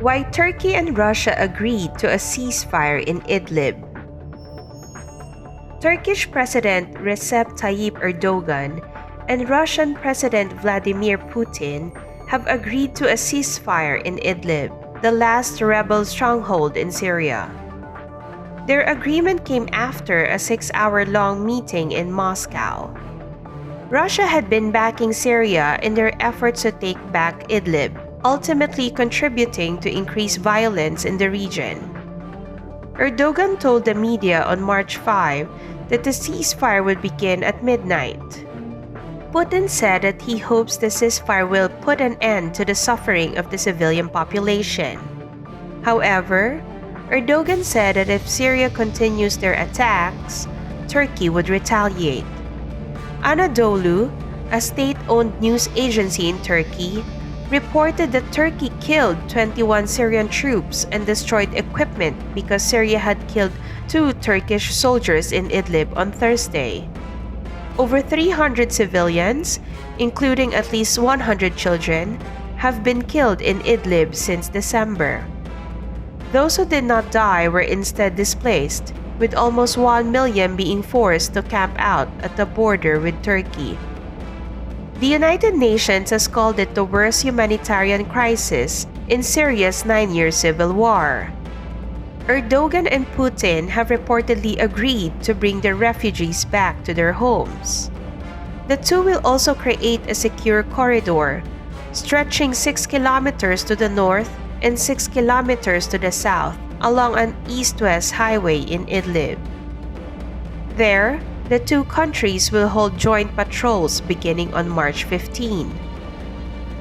Why Turkey and Russia agreed to a ceasefire in Idlib. Turkish President Recep Tayyip Erdogan and Russian President Vladimir Putin have agreed to a ceasefire in Idlib, the last rebel stronghold in Syria. Their agreement came after a 6-hour-long meeting in Moscow. Russia had been backing Syria in their efforts to take back Idlib, ultimately contributing to increased violence in the region. Erdogan told the media on March 5 that the ceasefire would begin at midnight. Putin said that he hopes the ceasefire will put an end to the suffering of the civilian population. However, Erdogan said that if Syria continues their attacks, Turkey would retaliate. Anadolu, a state-owned news agency in Turkey, reported that Turkey killed 21 Syrian troops and destroyed equipment because Syria had killed 2 Turkish soldiers in Idlib on Thursday. Over 300 civilians, including at least 100 children, have been killed in Idlib since December. Those who did not die were instead displaced, with almost 1 million being forced to camp out at the border with Turkey. The United Nations has called it the worst humanitarian crisis in Syria's 9-year civil war. Erdogan and Putin have reportedly agreed to bring the refugees back to their homes. The two will also create a secure corridor, stretching 6 kilometers to the north and 6 kilometers to the south along an east-west highway in Idlib. There, the two countries will hold joint patrols beginning on March 15.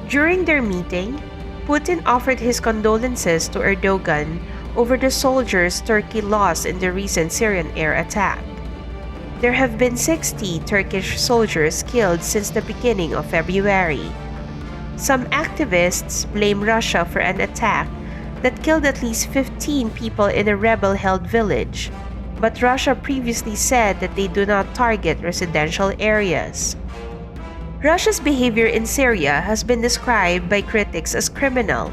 During their meeting, Putin offered his condolences to Erdogan over the soldiers Turkey lost in the recent Syrian air attack. There have been 60 Turkish soldiers killed since the beginning of February. Some activists blame Russia for an attack that killed at least 15 people in a rebel-held village, but Russia previously said that they do not target residential areas. Russia's behavior in Syria has been described by critics as criminal,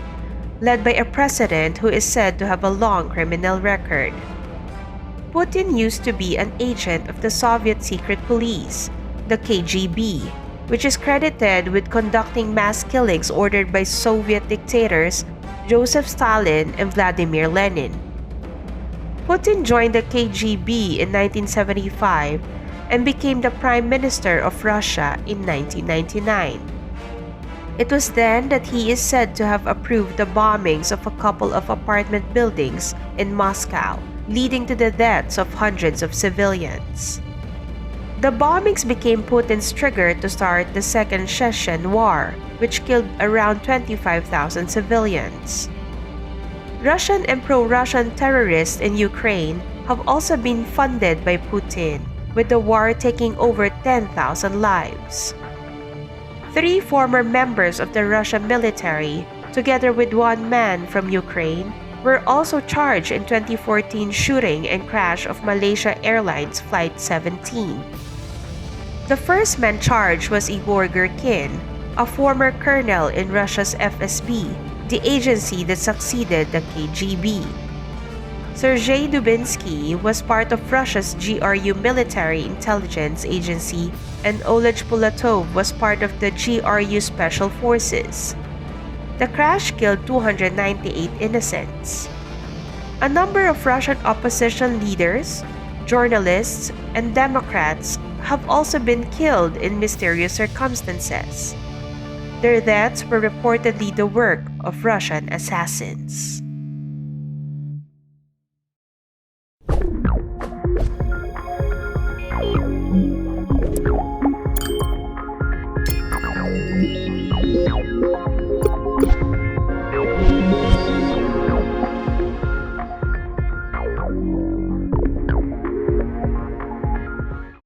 led by a president who is said to have a long criminal record. Putin used to be an agent of the Soviet secret police, the KGB, which is credited with conducting mass killings ordered by Soviet dictators Joseph Stalin and Vladimir Lenin. Putin joined the KGB in 1975 and became the Prime Minister of Russia in 1999. It was then that he is said to have approved the bombings of a couple of apartment buildings in Moscow, leading to the deaths of hundreds of civilians. The bombings became Putin's trigger to start the Second Chechen War, which killed around 25,000 civilians. Russian and pro-Russian terrorists in Ukraine have also been funded by Putin, with the war taking over 10,000 lives. 3 former members of the Russian military, together with 1 man from Ukraine, were also charged in 2014 shooting and crash of Malaysia Airlines Flight 17. The first man charged was Igor Girkin, a former colonel in Russia's FSB, the agency that succeeded the KGB. Sergei Dubinsky was part of Russia's GRU military intelligence agency, and Oleg Pulatov was part of the GRU Special Forces. The crash killed 298 innocents. A number of Russian opposition leaders, journalists, and Democrats have also been killed in mysterious circumstances. Their deaths were reportedly the work of Russian assassins.